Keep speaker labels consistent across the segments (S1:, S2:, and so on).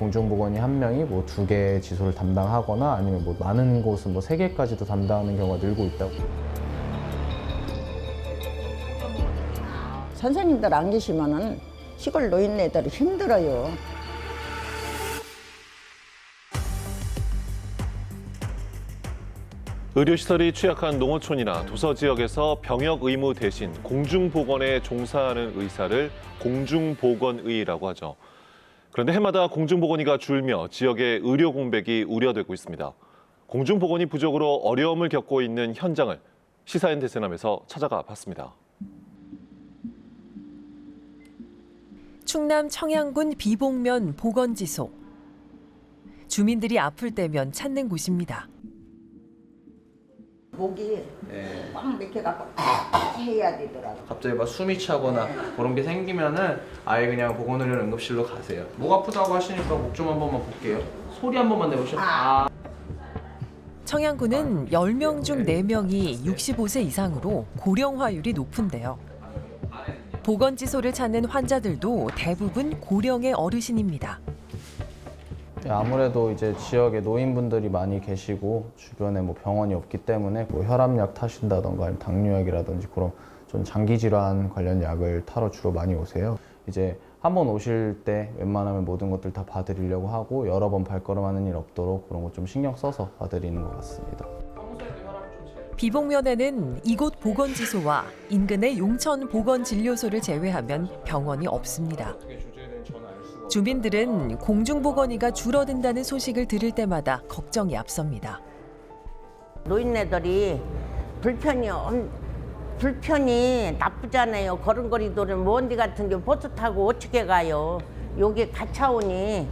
S1: 공중보건이 한 명이 뭐 2개 지소를 담당하거나 아니면 뭐 많은 곳은 뭐 3개까지도 담당하는 경우가 늘고 있다고.
S2: 선생님들 안 계시면은 시골 노인네들이 힘들어요.
S3: 의료시설이 취약한 농어촌이나 도서 지역에서 병역 의무 대신 공중보건에 종사하는 의사를 공중보건의라고 하죠. 그런데 해마다 공중보건의가 줄며 지역의 의료 공백이 우려되고 있습니다. 공중보건의 부족으로 어려움을 겪고 있는 현장을 시사인 대세남에서 찾아가 봤습니다.
S4: 충남 청양군 비봉면 보건지소. 주민들이 아플 때면 찾는 곳입니다.
S2: 목이 꽉 막혀갖고 해야 되더라고.
S5: 갑자기 막 숨이 차거나 그런 게 생기면은 아예 그냥 보건의료 응급실로 가세요. 목 아프다고 하시니까 목 좀 한 번만 볼게요. 소리 한 번만 내보시면
S4: 청양군은 10명 중 4명이 65세 이상으로 고령화율이 높은데요. 보건지소를 찾는 환자들도 대부분 고령의 어르신입니다.
S1: 아무래도 이제 지역에 노인분들이 많이 계시고 주변에 뭐 병원이 없기 때문에 뭐 혈압약 타신다던가 아니면 당뇨약이라든지 그런 좀 장기 질환 관련 약을 타러 주로 많이 오세요. 이제 한 번 오실 때 웬만하면 모든 것들 다 봐드리려고 하고 여러 번 발걸음하는 일 없도록 그런 거 좀 신경 써서 봐드리는 것 같습니다.
S4: 비봉면에는 이곳 보건지소와 인근의 용천 보건진료소를 제외하면 병원이 없습니다. 주민들은 공중보건의가 줄어든다는 소식을 들을 때마다 걱정이 앞섭니다.
S2: 노인네들이 불편이 나쁘잖아요. 걸음걸이들은 먼 데 같은 게 버스 타고 어떻게 가요. 여기 가차오니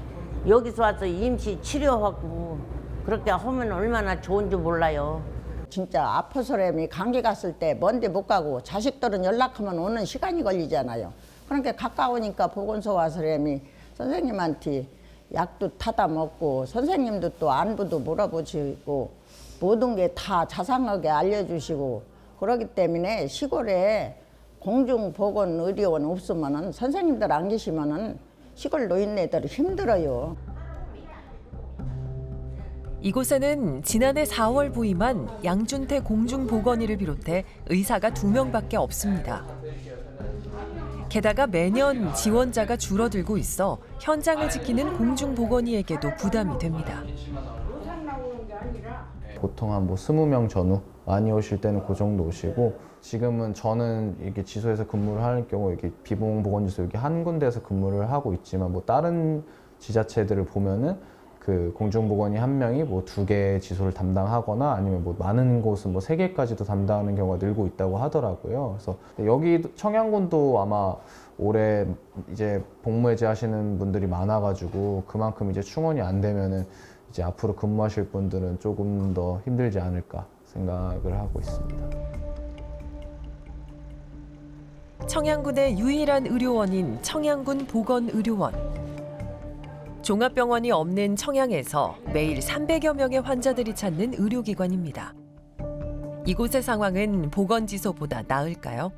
S2: 여기서 와서 임시 치료하고 그렇게 하면 얼마나 좋은지 몰라요. 진짜 아파서라면 감기 갔을 때 먼데 못 가고 자식들은 연락하면 오는 시간이 걸리잖아요. 그러니까 가까우니까 보건소 와서라면 선생님한테 약도 타다 먹고 선생님도 또 안부도 물어보시고 모든 게 다 자상하게 알려주시고 그러기 때문에 시골에 공중보건의료원 없으면은 선생님들 안 계시면은 시골 노인네들이 힘들어요.
S4: 이곳에는 지난해 4월 부임한 양준태 공중보건의를 비롯해 의사가 2명밖에 없습니다. 게다가 매년 지원자가 줄어들고 있어 현장을 지키는 공중보건의에게도 부담이 됩니다.
S1: 보통 한 뭐 20명 전후 많이 오실 때는 그 정도 오시고 지금은 저는 이렇게 지소에서 근무를 하는 경우 이렇게 비봉보건지소 여기 한 군데에서 근무를 하고 있지만 뭐 다른 지자체들을 보면은 그 공중보건이 한 명이 뭐 2개 지소를 담당하거나 아니면 뭐 많은 곳은 뭐 3개까지도 담당하는 경우가 늘고 있다고 하더라고요. 그래서 여기 청양군도 아마 올해 이제 복무해제 하시는 분들이 많아가지고 그만큼 이제 충원이 안 되면은 이제 앞으로 근무하실 분들은 조금 더 힘들지 않을까 생각을 하고 있습니다.
S4: 청양군의 유일한 의료원인 청양군 보건의료원. 종합병원이 없는 청양에서 매일 300여 명의 환자들이 찾는 의료기관입니다. 이곳의 상황은 보건지소보다 나을까요?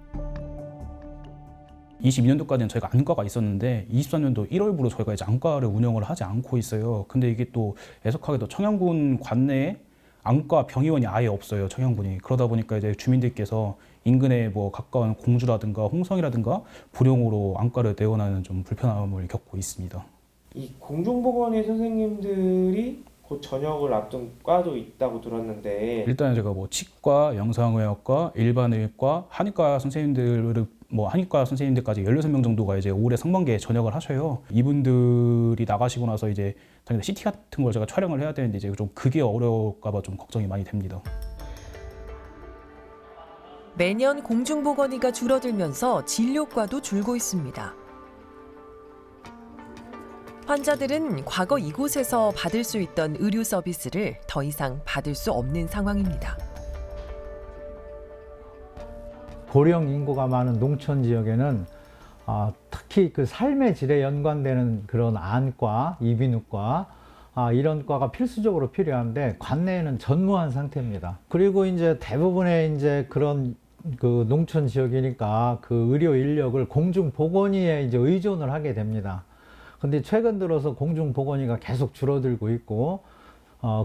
S6: 22년도까지는 저희가 안과가 있었는데 24년도 1월부로 저희가 이제 안과를 운영을 하지 않고 있어요. 근데 이게 또 애석하게도 청양군 관내에 안과 병의원이 아예 없어요. 청양군이. 그러다 보니까 이제 주민들께서 인근에 뭐 가까운 공주라든가 홍성이라든가 불용으로 안과를 내원하는 좀 불편함을 겪고 있습니다.
S7: 이 공중보건의 선생님들이 곧 전역을 앞둔 과도 있다고 들었는데
S6: 일단 제가 뭐 치과, 영상의학과, 일반의과, 한의과 선생님들을 한의과 선생님들까지 16명 정도가 이제 올해 상반기에 전역을 하셔요. 이분들이 나가시고 나서 이제 당연히 CT 같은 걸 제가 촬영을 해야 되는데 이제 좀 그게 어려울까 봐 좀 걱정이 많이 됩니다.
S4: 매년 공중보건의가 줄어들면서 진료과도 줄고 있습니다. 환자들은 과거 이곳에서 받을 수 있던 의료 서비스를 더 이상 받을 수 없는 상황입니다.
S8: 고령 인구가 많은 농촌 지역에는 특히 그 삶의 질에 연관되는 그런 안과, 이비인후과 이런 과가 필수적으로 필요한데 관내에는 전무한 상태입니다. 그리고 이제 대부분의 이제 그런 그 농촌 지역이니까 그 의료 인력을 공중보건의에 이제 의존을 하게 됩니다. 근데 최근 들어서 공중보건의가 계속 줄어들고 있고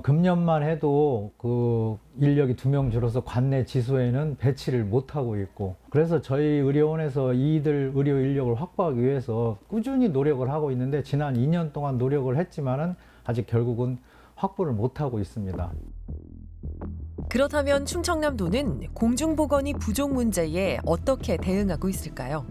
S8: 금년만 해도 그 인력이 2명 줄어서 관내 지소에는 배치를 못하고 있고, 그래서 저희 의료원에서 이들 의료 인력을 확보하기 위해서 꾸준히 노력을 하고 있는데 지난 2년 동안 노력을 했지만은 아직 결국은 확보를 못하고 있습니다.
S4: 그렇다면 충청남도는 공중보건의 부족 문제에 어떻게 대응하고 있을까요?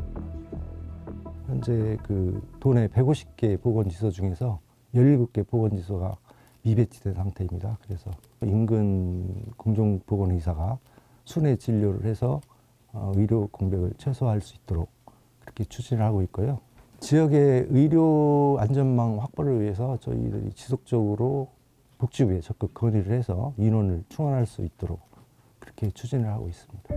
S9: 현재 그 도내 150개 보건지소 중에서 17개 보건지소가 미배치된 상태입니다. 그래서 인근 공중보건의사가 순회 진료를 해서 의료 공백을 최소화할 수 있도록 그렇게 추진을 하고 있고요. 지역의 의료 안전망 확보를 위해서 저희들이 지속적으로 복지부에 적극 건의를 해서 인원을 충원할 수 있도록 그렇게 추진을 하고 있습니다.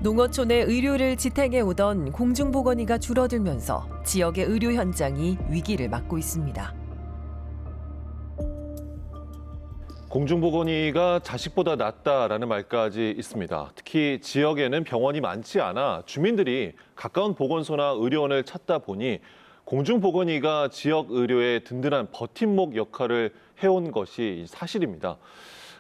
S4: 농어촌의 의료를 지탱해 오던 공중보건의가 줄어들면서 지역의 의료 현장이 위기를 맞고 있습니다.
S3: 공중보건의가 자식보다 낫다라는 말까지 있습니다. 특히 지역에는 병원이 많지 않아 주민들이 가까운 보건소나 의료원을 찾다 보니 공중보건의가 지역 의료의 든든한 버팀목 역할을 해온 것이 사실입니다.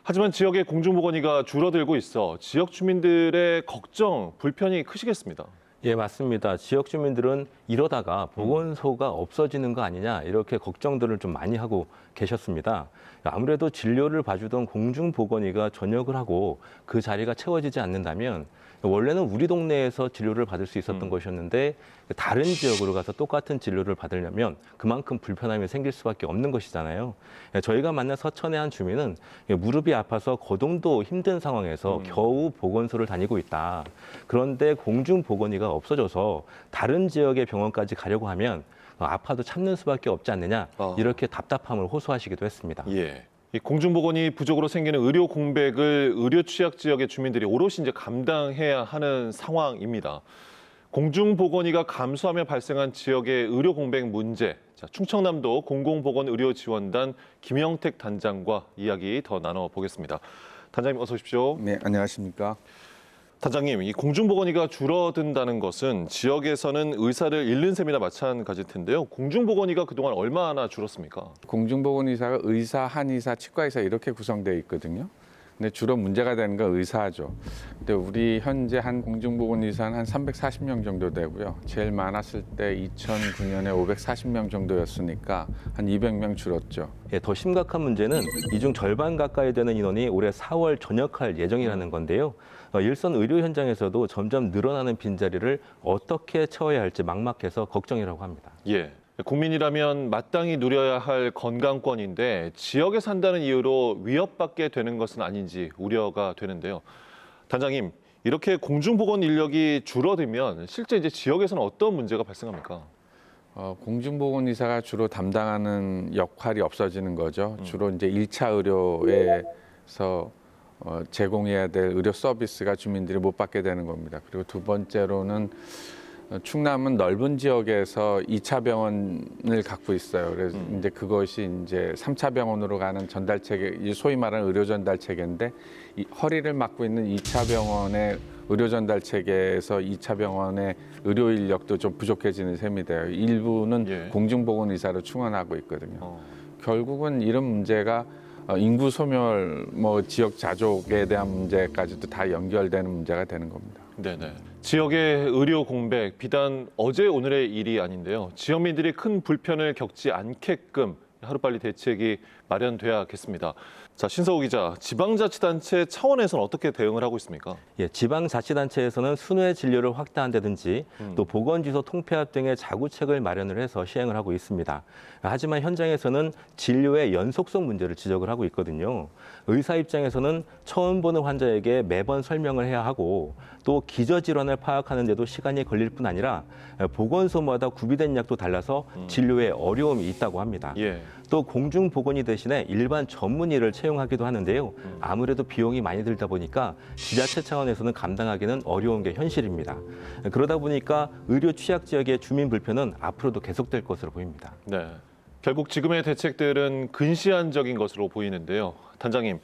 S3: 하지만 지역의 공중보건의가 줄어들고 있어 지역 주민들의 걱정, 불편이 크시겠습니다.
S10: 예, 맞습니다. 지역 주민들은 이러다가 보건소가 없어지는 거 아니냐 이렇게 걱정들을 좀 많이 하고 계셨습니다. 아무래도 진료를 봐주던 공중보건의가 전역을 하고 그 자리가 채워지지 않는다면 원래는 우리 동네에서 진료를 받을 수 있었던 것이었는데 다른 지역으로 가서 똑같은 진료를 받으려면 그만큼 불편함이 생길 수밖에 없는 것이잖아요. 저희가 만난 서천의 한 주민은 무릎이 아파서 거동도 힘든 상황에서 겨우 보건소를 다니고 있다. 그런데 공중보건의가 없어져서 다른 지역의 병원까지 가려고 하면 아파도 참는 수밖에 없지 않느냐 이렇게 답답함을 호소하시기도 했습니다.
S3: 예. 이 공중보건의 부족으로 생기는 의료 공백을 의료 취약 지역의 주민들이 오롯이 이제 감당해야 하는 상황입니다. 공중보건의가 감소하며 발생한 지역의 의료 공백 문제. 자, 충청남도 공공보건의료지원단 김영택 단장과 이야기 더 나눠보겠습니다. 단장님 어서 오십시오.
S11: 네, 안녕하십니까.
S3: 단장님, 이 공중보건의가 줄어든다는 것은 지역에서는 의사를 잃는 셈이나 마찬가지일 텐데요. 공중보건의가 그동안 얼마나 줄었습니까?
S11: 공중보건의사가 의사, 한의사, 치과의사 이렇게 구성되어 있거든요. 근데 주로 문제가 되는 건 의사죠. 근데 우리 현재 한 공중보건의사는 한 340명 정도 되고요. 제일 많았을 때 2009년에 540명 정도였으니까 한 200명 줄었죠.
S10: 예, 더 심각한 문제는 이 중 절반 가까이 되는 인원이 올해 4월 전역할 예정이라는 건데요. 일선 의료 현장에서도 점점 늘어나는 빈자리를 어떻게 채워야 할지 막막해서 걱정이라고 합니다.
S3: 예. 국민이라면 마땅히 누려야 할 건강권인데 지역에 산다는 이유로 위협받게 되는 것은 아닌지 우려가 되는데요. 단장님, 이렇게 공중보건 인력이 줄어들면 실제 이제 지역에서는 어떤 문제가 발생합니까?
S11: 공중보건의사가 주로 담당하는 역할이 없어지는 거죠. 주로 이제 1차 의료에서 제공해야 될 의료 서비스가 주민들이 못 받게 되는 겁니다. 그리고 두 번째로는 충남은 넓은 지역에서 2차 병원을 갖고 있어요. 그래서 이제 그것이 이제 3차 병원으로 가는 전달 체계, 소위 말하는 의료 전달 체계인데 이 허리를 막고 있는 2차 병원의 의료 전달 체계에서 2차 병원의 의료 인력도 좀 부족해지는 셈이 돼요. 일부는 공중보건 의사로 충원하고 있거든요. 결국은 이런 문제가 인구 소멸, 지역 자족에 대한 문제까지도 다 연결되는 문제가 되는 겁니다.
S3: 네네. 지역의 의료 공백, 비단 어제 오늘의 일이 아닌데요. 지역민들이 큰 불편을 겪지 않게끔 하루빨리 대책이 마련돼야겠습니다. 자, 신서우 기자, 지방자치단체 차원에서는 어떻게 대응을 하고 있습니까?
S10: 예, 지방자치단체에서는 순회 진료를 확대한다든지 또 보건지소 통폐합 등의 자구책을 마련을 해서 시행을 하고 있습니다. 하지만 현장에서는 진료의 연속성 문제를 지적을 하고 있거든요. 의사 입장에서는 처음 보는 환자에게 매번 설명을 해야 하고 또 기저질환을 파악하는 데도 시간이 걸릴 뿐 아니라 보건소마다 구비된 약도 달라서 진료에 어려움이 있다고 합니다.
S3: 예.
S10: 또 공중보건의 대신에 일반 전문의를 채용하기도 하는데요. 아무래도 비용이 많이 들다 보니까 지자체 차원에서는 감당하기는 어려운 게 현실입니다. 그러다 보니까 의료 취약 지역의 주민 불편은 앞으로도 계속될 것으로 보입니다.
S3: 네. 결국 지금의 대책들은 근시안적인 것으로 보이는데요. 단장님,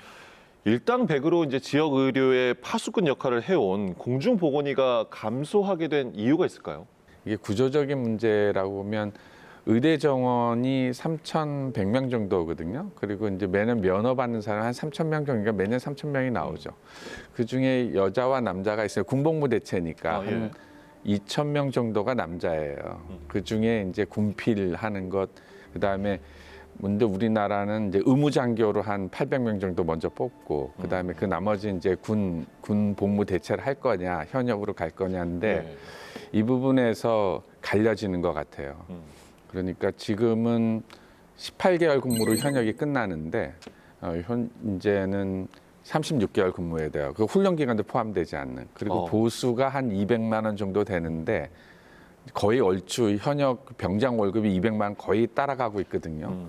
S3: 일당백으로 이제 지역 의료의 파수꾼 역할을 해온 공중보건의가 감소하게 된 이유가 있을까요?
S11: 이게 구조적인 문제라고 보면 의대 정원이 3,100명 정도거든요. 그리고 이제 매년 면허 받는 사람 한 3,000명 정도니까 매년 3,000명이 나오죠. 그 중에 여자와 남자가 있어요. 군복무 대체니까 한 2,000명 정도가 남자예요. 그 중에 이제 군필하는 것, 그 다음에 근데 우리나라는 이제 의무장교로 한 800명 정도 먼저 뽑고, 그 다음에 그 나머지 이제 군 복무 대체를 할 거냐, 현역으로 갈 거냐인데 이 부분에서 갈려지는 것 같아요. 그러니까 지금은 18개월 근무로 현역이 끝나는데 이제는 36개월 근무해야 돼요. 그 훈련 기간도 포함되지 않는. 그리고 보수가 한 200만 원 정도 되는데 거의 얼추 현역 병장 월급이 200만 원 거의 따라가고 있거든요.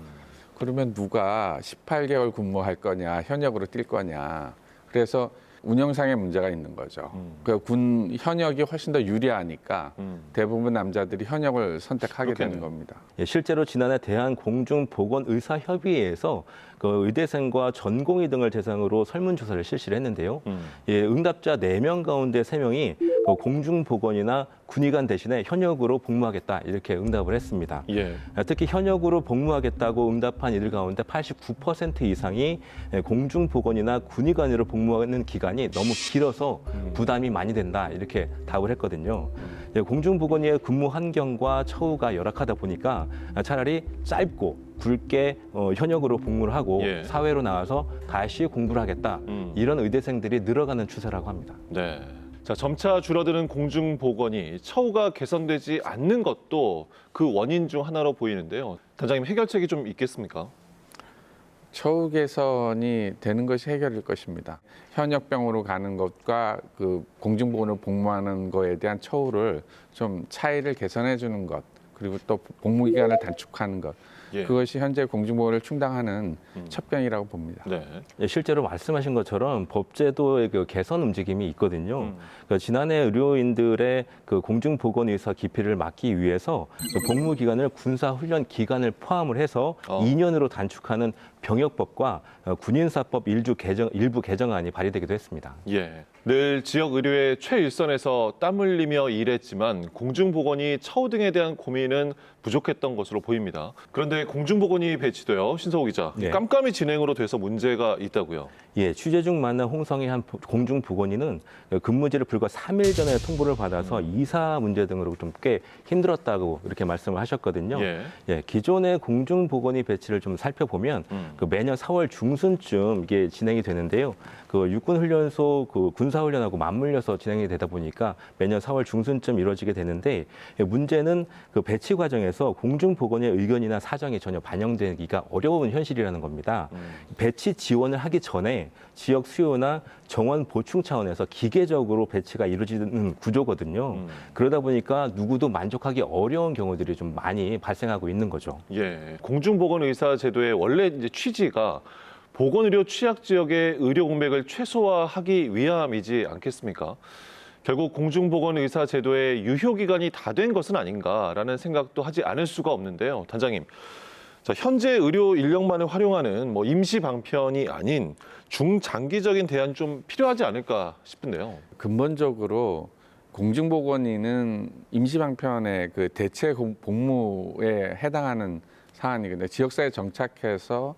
S11: 그러면 누가 18개월 근무할 거냐, 현역으로 뛸 거냐. 그래서 운영상의 문제가 있는 거죠. 그 군 현역이 훨씬 더 유리하니까 대부분 남자들이 현역을 선택하게 되는 겁니다.
S10: 예, 실제로 지난해 대한공중보건의사협의회에서 그 의대생과 전공의 등을 대상으로 설문조사를 실시를 했는데요. 예, 응답자 4명 가운데 3명이 그 공중보건이나 군의관 대신에 현역으로 복무하겠다 이렇게 응답을 했습니다. 특히 현역으로 복무하겠다고 응답한 이들 가운데 89% 이상이 공중보건이나 군의관으로 복무하는 기간이 너무 길어서 부담이 많이 된다 이렇게 답을 했거든요. 공중보건의의 근무 환경과 처우가 열악하다 보니까 차라리 짧고 굵게 현역으로 복무를 하고 사회로 나와서 다시 공부를 하겠다 이런 의대생들이 늘어가는 추세라고 합니다.
S3: 네. 자, 점차 줄어드는 공중보건이 처우가 개선되지 않는 것도 그 원인 중 하나로 보이는데요. 단장님, 해결책이 좀 있겠습니까?
S11: 처우 개선이 되는 것이 해결일 것입니다. 현역병으로 가는 것과 그 공중보건으로 복무하는 것에 대한 처우를 좀 차이를 개선해 주는 것, 그리고 또 복무 기간을 단축하는 것, 그것이 현재 공중보건을 충당하는 첩병이라고 봅니다.
S10: 예, 실제로 말씀하신 것처럼 법제도의 그 개선 움직임이 있거든요. 그러니까 지난해 의료인들의 그 공중보건의사 기피를 막기 위해서 그 복무 기간을 군사훈련 기간을 포함을 해서 2년으로 단축하는 병역법과 군인사법 일부 개정안이 발의되기도 했습니다.
S3: 늘 지역 의료의 최일선에서 땀 흘리며 일했지만 공중보건이 처우 등에 대한 고민은 부족했던 것으로 보입니다. 그런데 공중보건이 배치되어 신서호 기자, 깜깜이 진행으로 돼서 문제가 있다고요?
S10: 예, 취재 중 만난 홍성의 한 공중보건의는 근무지를 불과 3일 전에 통보를 받아서 이사 문제 등으로 좀 꽤 힘들었다고 이렇게 말씀을 하셨거든요. 예, 기존의 공중보건의 배치를 좀 살펴보면 그 매년 4월 중순쯤 이게 진행이 되는데요. 그 육군훈련소 그 군사훈련하고 맞물려서 진행이 되다 보니까 매년 4월 중순쯤 이루어지게 되는데 문제는 그 배치 과정에서 공중보건의 의견이나 사정이 전혀 반영되기가 어려운 현실이라는 겁니다. 배치 지원을 하기 전에 지역 수요나 정원 보충 차원에서 기계적으로 배치가 이루어지는 구조거든요. 그러다 보니까 누구도 만족하기 어려운 경우들이 좀 많이 발생하고 있는 거죠.
S3: 공중보건의사 제도의 원래 이제 취지가 보건의료 취약 지역의 의료 공백을 최소화하기 위함이지 않겠습니까? 결국 공중보건의사 제도의 유효 기간이 다 된 것은 아닌가라는 생각도 하지 않을 수가 없는데요. 단장님, 자, 현재 의료 인력만을 활용하는 임시 방편이 아닌 중장기적인 대안 좀 필요하지 않을까 싶은데요.
S11: 근본적으로 공중보건의는 임시방편의 그 대체 복무에 해당하는 사안이거든요. 지역사회에 정착해서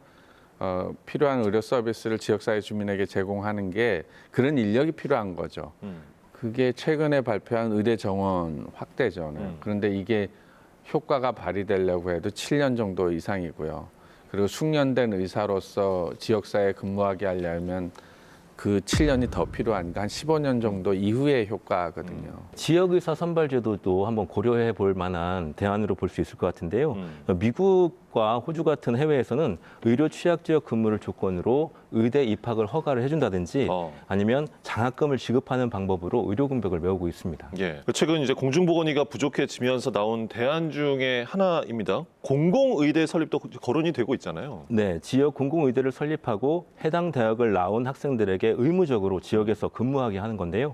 S11: 필요한 의료 서비스를 지역사회 주민에게 제공하는 게 그런 인력이 필요한 거죠. 그게 최근에 발표한 의대 정원 확대죠. 그런데 이게 효과가 발휘되려고 해도 7년 정도 이상이고요. 그리고 숙련된 의사로서 지역사회에 근무하게 하려면 그 7년이 더 필요하니까 한 15년 정도 이후의 효과거든요.
S10: 지역의사 선발제도도 한번 고려해 볼 만한 대안으로 볼 수 있을 것 같은데요. 미국과 호주 같은 해외에서는 의료 취약 지역 근무를 조건으로 의대 입학을 허가를 해준다든지 아니면 장학금을 지급하는 방법으로 의료 공백을 메우고 있습니다.
S3: 최근 이제 공중보건의가 부족해지면서 나온 대안 중에 하나입니다. 공공의대 설립도 거론이 되고 있잖아요.
S10: 네, 지역 공공의대를 설립하고 해당 대학을 나온 학생들에게 의무적으로 지역에서 근무하게 하는 건데요.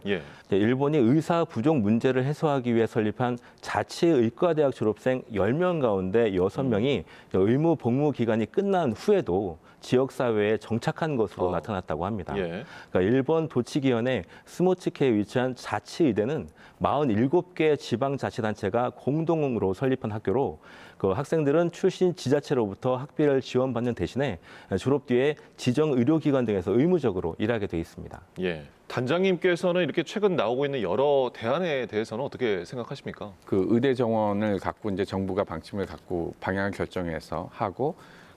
S10: 일본이 의사 부족 문제를 해소하기 위해 설립한 자치의과대학 졸업생 10명 가운데 6명이 의무 복무 기간이 끝난 후에도 지역 사회에 정착한 것으로 나타났다고 합니다.
S3: 예.
S10: 그러니까 일본 도치기현의 스모츠케에 위치한 자치의대는 47개 지방자치단체가 공동으로 설립한 학교로 그 학생들은 출신 지자체로부터 학비를 지원받는 대신에 졸업 뒤에 지정 의료기관 등에서 의무적으로 일하게 돼 있습니다.
S3: 예. 단장님께서는 이렇게 최근 나오고 있는 여러 대안에 대해서는 어떻게 생각하십니까?
S11: 그 의대 정원을 갖고 이제 정부가 방침을 갖고 방향을 결정해서 하고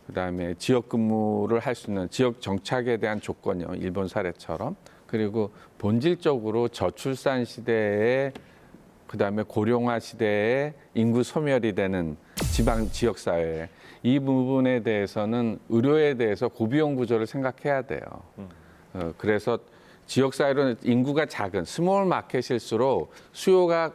S11: 그다음에 지역 근무를 할 수 있는 지역 정착에 대한 조건이요. 일본 사례처럼. 그리고 본질적으로 저출산 시대에 그다음에 고령화 시대에 인구 소멸이 되는 지방 지역 사회 이 부분에 대해서는 의료에 대해서 고비용 구조를 생각해야 돼요. 그래서 지역 사회로는 인구가 작은 스몰 마켓일수록 수요가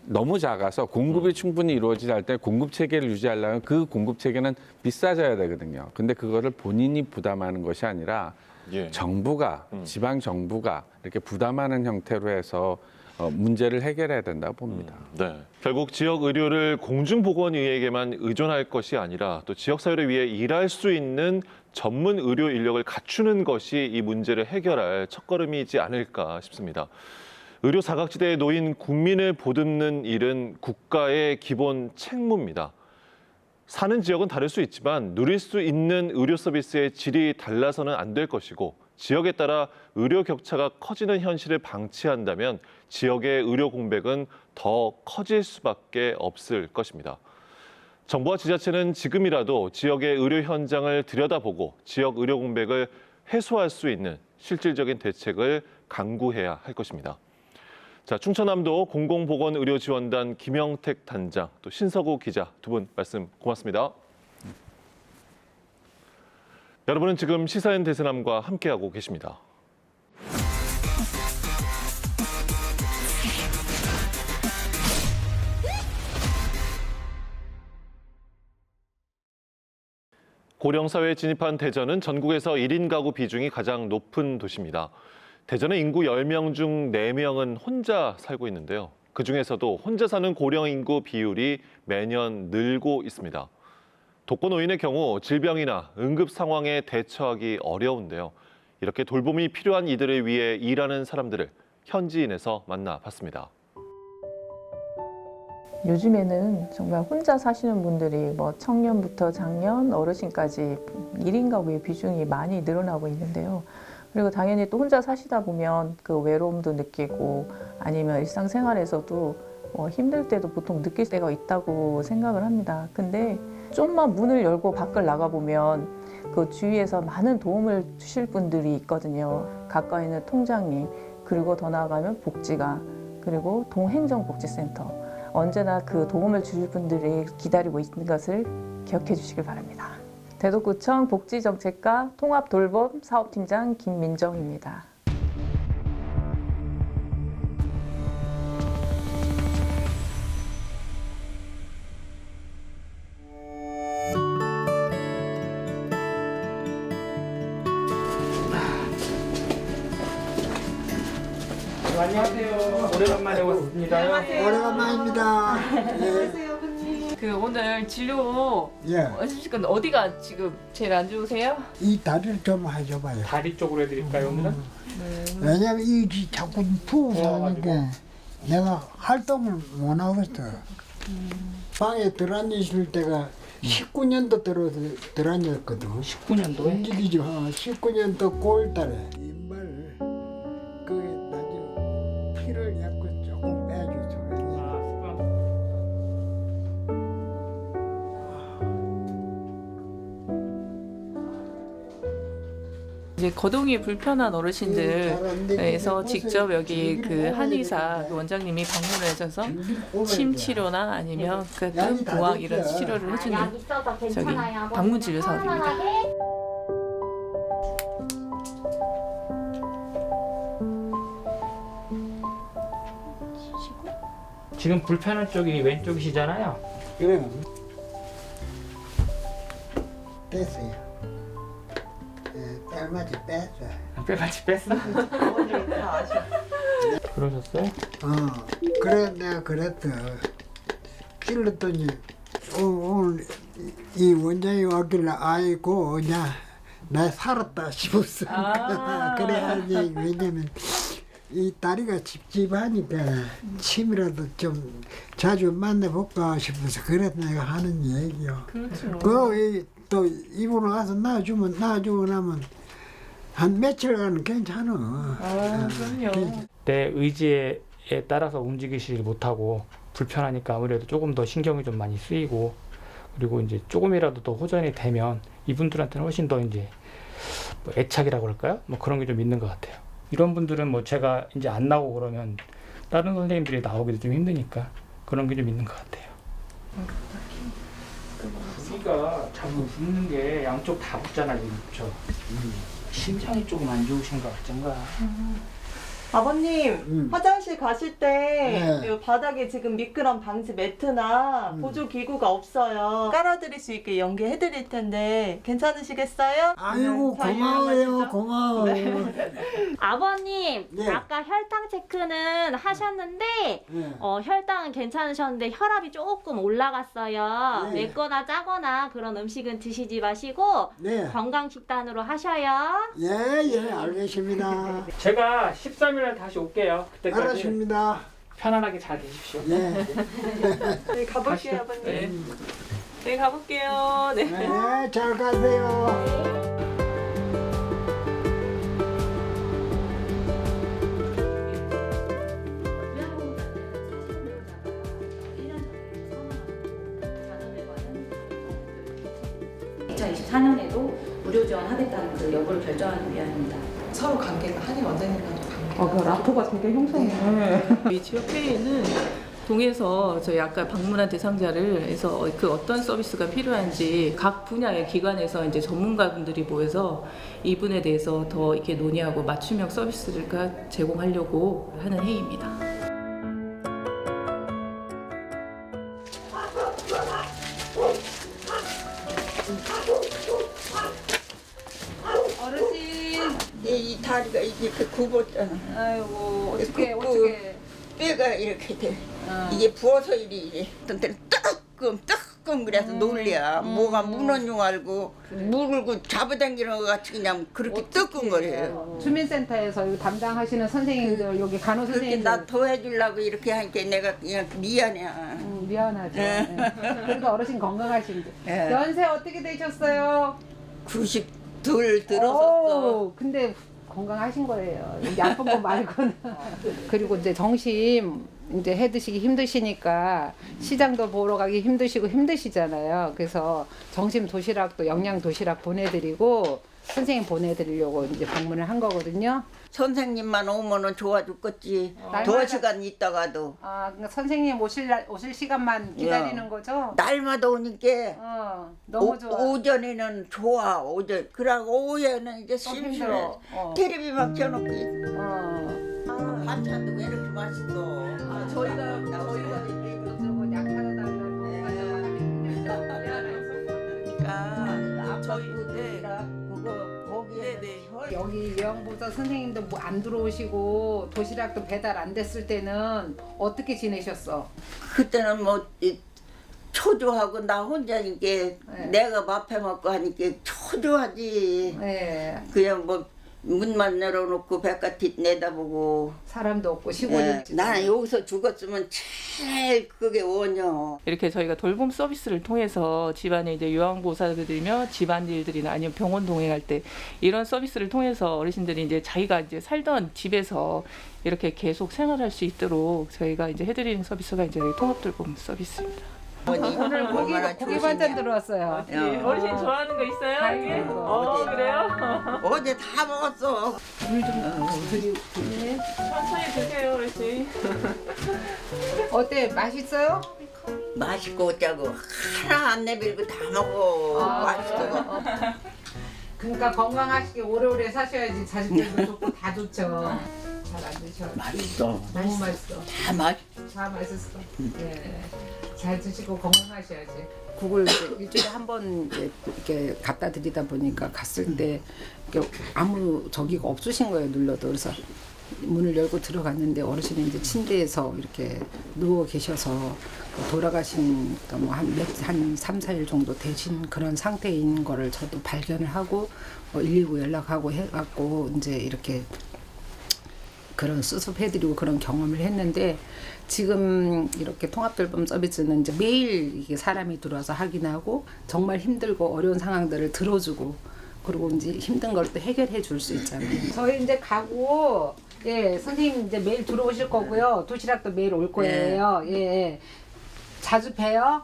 S11: 너무 작아서 공급이 충분히 이루어지지 않을 때 공급 체계를 유지하려면 그 공급 체계는 비싸져야 되거든요. 근데 그거를 본인이 부담하는 것이 아니라
S3: 예.
S11: 정부가 지방 정부가 이렇게 부담하는 형태로 해서 문제를 해결해야 된다고 봅니다.
S3: 네. 결국 지역 의료를 공중보건의에게만 의존할 것이 아니라 또 지역 사회를 위해 일할 수 있는 전문 의료 인력을 갖추는 것이 이 문제를 해결할 첫걸음이지 않을까 싶습니다. 의료 사각지대에 놓인 국민을 보듬는 일은 국가의 기본 책무입니다. 사는 지역은 다를 수 있지만 누릴 수 있는 의료 서비스의 질이 달라서는 안 될 것이고 지역에 따라 의료 격차가 커지는 현실을 방치한다면 지역의 의료 공백은 더 커질 수밖에 없을 것입니다. 정부와 지자체는 지금이라도 지역의 의료 현장을 들여다보고 지역 의료 공백을 해소할 수 있는 실질적인 대책을 강구해야 할 것입니다. 자, 충청남도 공공보건의료지원단 김영택 단장, 또 신서구 기자 두 분 말씀 고맙습니다. 여러분은 지금 시사인 대세남과 함께하고 계십니다. 고령사회에 진입한 대전은 전국에서 1인 가구 비중이 가장 높은 도시입니다. 대전의 인구 10명 중 4명은 혼자 살고 있는데요. 그중에서도 혼자 사는 고령 인구 비율이 매년 늘고 있습니다. 독거노인의 경우 질병이나 응급 상황에 대처하기 어려운데요. 이렇게 돌봄이 필요한 이들을 위해 일하는 사람들을 현지인에서 만나봤습니다.
S12: 요즘에는 정말 혼자 사시는 분들이 뭐 청년부터 장년, 어르신까지 1인 가구의 비중이 많이 늘어나고 있는데요. 그리고 당연히 또 혼자 사시다 보면 그 외로움도 느끼고 아니면 일상생활에서도 힘들 때도 보통 느낄 때가 있다고 생각을 합니다. 근데 좀만 문을 열고 밖을 나가보면 그 주위에서 많은 도움을 주실 분들이 있거든요. 가까이 있는 통장님, 그리고 더 나아가면 복지관, 그리고 동행정복지센터. 언제나 그 도움을 주실 분들이 기다리고 있는 것을 기억해 주시길 바랍니다. 대덕구청 복지정책과 통합돌봄 사업팀장 김민정입니다.
S7: 안녕하세요. 오래간만에 오셨습니다.
S13: 오래간만입니다.
S14: 그 오늘 진료 해주실 건데 어디가 지금 제일 안 좋으세요?
S13: 이 다리를 좀 해줘봐요.
S7: 다리 쪽으로 해드릴까요, 오늘은?
S13: 왜냐면 이 자꾸 부어서 하니까 내가 활동을 못 하겠어. 방에 들어앉으실 때가 19년도 들어앉았거든.
S7: 19년도에?
S13: 움직이죠. 19년도 9월달에. 인발 그게 나중에 피를 약간 조금 빼줘서 그래.
S14: 이제 거동이 불편한 어르신들에서 직접 여기 그 한의사 그 원장님이 방문을 해줘서 침 치료나 아니면 그 뜸, 부항 이런 치료를 해주는 저기 방문 진료 사업입니다.
S7: 지금 불편한 쪽이 왼쪽이시잖아요.
S13: 그래. 됐어요. 뺄맞이 뺐어.
S7: 뼈같이 뺐어? 그러셨어요?
S13: 그래 내가 그랬어. 찔렀더니 오늘 이 원장이 왔길래 아이고 그냥 나 살았다 싶었어. 그래야지. 왜냐면 이 다리가 찝찝하니까 침이라도 좀 자주 만나볼까 싶어서 그래서 내가 하는 얘기요.
S14: 그렇죠.
S13: 또 입으로 가서 놔주고 나면 한 며칠간은 괜찮아.
S14: 그럼요.
S15: 내 의지에 따라서 움직이시지 못하고 불편하니까 아무래도 조금 더 신경이 좀 많이 쓰이고, 그리고 이제 조금이라도 더 호전이 되면 이분들한테는 훨씬 더 이제 뭐 애착이라고 그럴까요? 뭐 그런 게 좀 있는 것 같아요. 이런 분들은 뭐 제가 이제 안 나오고 그러면 다른 선생님들이 나오기도 좀 힘드니까 그런 게 좀 있는 것 같아요. 우리가 자꾸 붓는 게 양쪽 다 붓잖아요, 그렇죠? 심장이 조금 안 좋으신가 어쩐가.
S16: 아버님, 화장실 가실 때
S13: 네.
S16: 이 바닥에 지금 미끄럼 방지 매트나 보조 기구가 없어요. 깔아드릴 수 있게 연계해 드릴 텐데 괜찮으시겠어요?
S13: 아이고 고마워요. 고마워.
S17: 아버님,
S13: 네.
S17: 아까 혈당 체크는 하셨는데
S13: 네.
S17: 혈당은 괜찮으셨는데 혈압이 조금 올라갔어요.
S13: 네.
S17: 맵거나 짜거나 그런 음식은 드시지 마시고
S13: 네.
S17: 건강 식단으로 하셔요.
S13: 예, 알겠습니다.
S15: 제가 13일에 다시 올게요. 그때까지
S13: 알았습니다.
S15: 편안하게 잘 계십시오.
S13: 네.
S16: 네, 가볼게요, 아버님. 네, 가볼게요. 네.
S13: 네, 잘 가세요.
S18: 무료 지원하겠다는 그 여부를 결정하기 위함입니다.
S14: 서로 관계가 한인 원장님과도 관계가.
S12: 그 라포가 되게 형성해요.
S14: 이 지역 회의는 동에서 저희 아까 방문한 대상자를 해서 그 어떤 서비스가 필요한지 각 분야의 기관에서 이제 전문가분들이 모여서 이분에 대해서 더 이렇게 논의하고 맞춤형 서비스를 제공하려고 하는 회의입니다.
S2: 어르신, 이 다리가 이렇게 굽었잖아.
S12: 아이고
S2: 어떻게 뼈가 이렇게 돼. 이게 부어서 이래. 어떤 때는 뜨끔 그래서 놀려. 뭐가 무는 줄 알고 물고 잡아당기는 것 같이 그냥 그렇게 뜨끔거려요.
S19: 주민센터에서 여기 담당하시는 선생님들 여기 간호
S2: 그렇게
S19: 선생님들
S2: 나 도와주려고 이렇게 하니까 내가 그냥 미안해.
S19: 미안하죠. 네. 그래도 어르신 건강하신데
S2: 예.
S19: 연세 어떻게 되셨어요?
S2: 92 들었었어.
S19: 근데 건강하신 거예요. 여기 아픈 거 말고는. 그리고 이제 정심 이제 해 드시기 힘드시니까 시장도 보러 가기 힘드시잖아요. 그래서 정심 도시락도 영양 도시락 보내드리고 선생님 보내드리려고 이제 방문을 한 거거든요.
S2: 선생님만 오면은 좋아 죽겠지. 2시간 있다가도.
S19: 아, 그러니까 선생님 오실 시간만 기다리는 거죠?
S2: 날마다 오니까
S19: 너무 좋아.
S2: 오전에는 좋아. 오전. 그러고 오후에는 이제 심심해. 텔레비만 켜놓고. 반찬도 왜 이렇게 맛있어?
S14: 저희가
S19: 약하다
S2: 그러니까 저희
S19: 여기 요양보호사 선생님도 뭐 안 들어오시고 도시락도 배달 안 됐을 때는 어떻게 지내셨어?
S2: 그때는 뭐 초조하고 나 혼자니까 내가 밥 해먹고 하니까 초조하지. 그냥 뭐 문만 열어놓고 바깥 내다보고
S19: 사람도 없고 시골이.
S2: 나는 여기서 죽었으면 제일 그게 원혀.
S14: 이렇게 저희가 돌봄 서비스를 통해서 집안에 이제 요양보호사들이며 집안일들이나 아니면 병원 동행할 때 이런 서비스를 통해서 어르신들이 이제 자기가 이제 살던 집에서 이렇게 계속 생활할 수 있도록 저희가 이제 해드리는 서비스가 이제 통합돌봄 서비스입니다.
S19: 오늘 고기 반찬 들어왔어요.
S14: 어르신 좋아하는 거 있어요? 이게? 그래요?
S2: 어제 다 먹었어.
S19: 물 좀 드리고.
S14: 천천히 드세요, 어르신.
S19: 어때? 맛있어요?
S2: 맛있고 어쩌고 하나 안 내밀고 다 먹어. 맛있어.
S19: 그러니까 건강하시게 오래오래 사셔야지 자식들도 좋고 다 좋죠. 잘 안 드셔.
S2: 맛있어.
S19: 너무 맛있어.
S2: 다
S19: 맛있어. 네. 잘 드시고 건강하셔야지.
S20: 국을 일주일에 한 번 이렇게 갖다 드리다 보니까 갔을 때 아무 저기가 없으신 거예요, 눌러도. 그래서 문을 열고 들어갔는데 어르신이 이제 침대에서 이렇게 누워 계셔서 돌아가신 뭐 한 3, 4일 정도 되신 그런 상태인 거를 저도 발견을 하고 119 연락하고 해갖고 이제 이렇게 그런 수습해드리고 그런 경험을 했는데 지금 이렇게 통합돌봄 서비스는 이제 매일 이게 사람이 들어와서 확인하고 정말 힘들고 어려운 상황들을 들어주고 그리고 이제 힘든 걸 또 해결해 줄 수 있잖아요. 저희 이제 가고 선생님 이제 매일 들어오실 거고요. 도시락도 매일 올 거예요. 자주 봬요.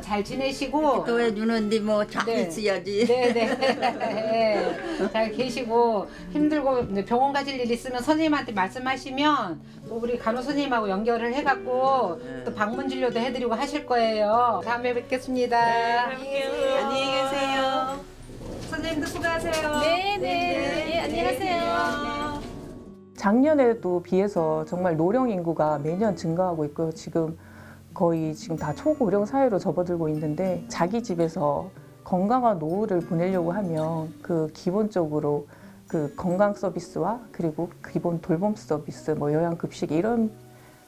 S20: 잘 지내시고.
S2: 또 해주는데 뭐 잘 있어야지.
S20: 네네. 잘 계시고 힘들고 병원 가실 일 있으면 선생님한테 말씀하시면 또 우리 간호선생님하고 연결을 해갖고 또 방문 진료도 해드리고 하실 거예요. 다음에 뵙겠습니다.
S16: 안녕히 계세요.
S20: 선생님도 수고하세요.
S17: 네, 안녕하세요.
S12: 작년에도 비해서 정말 노령 인구가 매년 증가하고 있고요. 지금 다 초고령 사회로 접어들고 있는데 자기 집에서 건강한 노후를 보내려고 하면 그 기본적으로 그 건강 서비스와 그리고 기본 돌봄 서비스, 뭐 요양급식 이런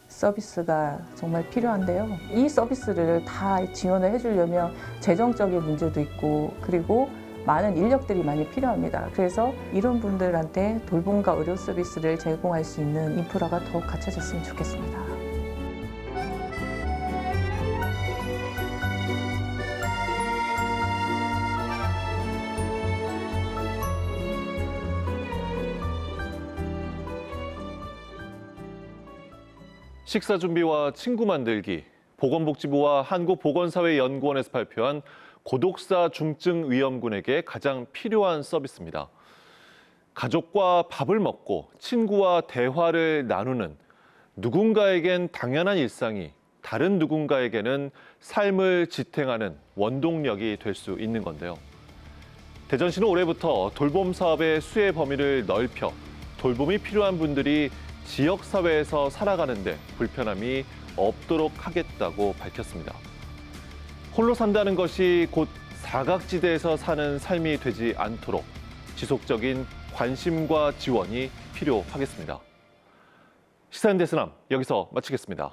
S12: 서비스가 정말 필요한데요. 이 서비스를 다 지원을 해주려면 재정적인 문제도 있고 그리고 많은 인력들이 많이 필요합니다. 그래서 이런 분들한테 돌봄과 의료 서비스를 제공할 수 있는 인프라가 더욱 갖춰졌으면 좋겠습니다.
S3: 식사 준비와 친구 만들기, 보건복지부와 한국보건사회연구원에서 발표한 고독사 중증 위험군에게 가장 필요한 서비스입니다. 가족과 밥을 먹고 친구와 대화를 나누는 누군가에겐 당연한 일상이 다른 누군가에게는 삶을 지탱하는 원동력이 될 수 있는 건데요. 대전시는 올해부터 돌봄 사업의 수혜 범위를 넓혀 돌봄이 필요한 분들이 지역사회에서 살아가는데 불편함이 없도록 하겠다고 밝혔습니다. 홀로 산다는 것이 곧 사각지대에서 사는 삶이 되지 않도록 지속적인 관심과 지원이 필요하겠습니다. 시사인 대스남 여기서 마치겠습니다.